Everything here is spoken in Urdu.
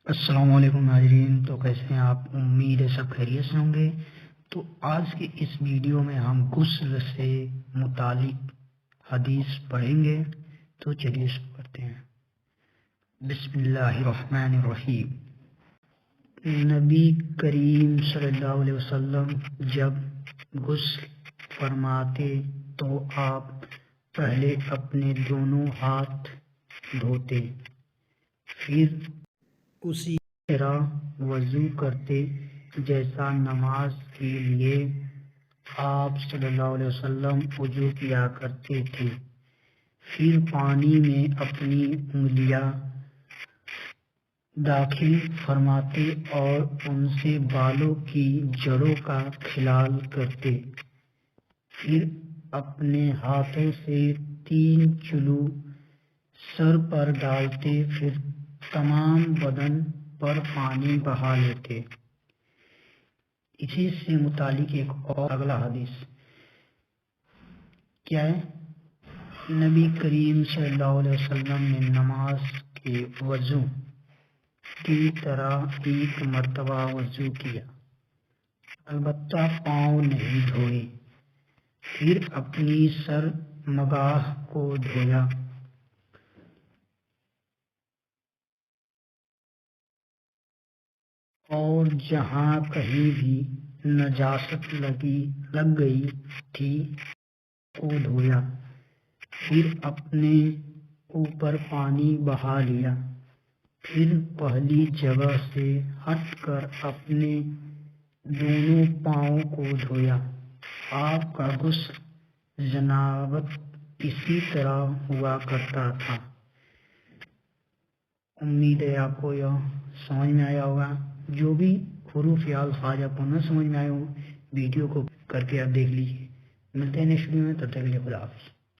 السلام علیکم ناظرین، تو کیسے ہیں آپ؟ امید ہے سب خیریت سے ہوں گے۔ تو آج کے اس ویڈیو میں ہم غسل سے متعلق حدیث پڑھیں گے، تو چلیے شروع کرتے ہیں۔ بسم اللہ الرحمن الرحیم۔ نبی کریم صلی اللہ علیہ وسلم جب غسل فرماتے تو آپ پہلے اپنے دونوں ہاتھ دھوتے، پھر اسی طرح وضو کرتے جیسا نماز کے لیے آپ صلی اللہ علیہ وسلم وضو کیا کرتے تھے۔ پھر پانی میں اپنی انگلیاں داخل فرماتے اور ان سے بالوں کی جڑوں کا خلال کرتے، پھر اپنے ہاتھوں سے 3 چلو سر پر ڈالتے، پھر تمام بدن پر پانی بہا لیتے۔ اسی سے متعلق ایک اور اگلا حدیث کیا ہے؟ نبی کریم صلی اللہ علیہ وسلم نے نماز کے وضو کی طرح ایک مرتبہ وضو کیا، البتہ پاؤں نہیں دھوئے، پھر اپنی سر مگاہ کو دھویا اور جہاں کہیں بھی نجاست لگ گئی تھی کو دھویا، پھر اپنے اوپر پانی بہا لیا، پھر پہلی جگہ سے ہٹ کر اپنے دونوں پاؤں کو دھویا۔ آپ کا غسل جنابت اسی طرح ہوا کرتا تھا۔ امید ہے آپ کو یہ سمجھ میں آیا ہوگا۔ جو بھی حروف یا الفاظ آپ کو نہ سمجھ میں آئے ہوں، ویڈیو کو کر کے آپ دیکھ لیجیے۔ ملتے ہیں نیکسٹ ویڈیو میں، تب تک کے لیے خدا حافظ۔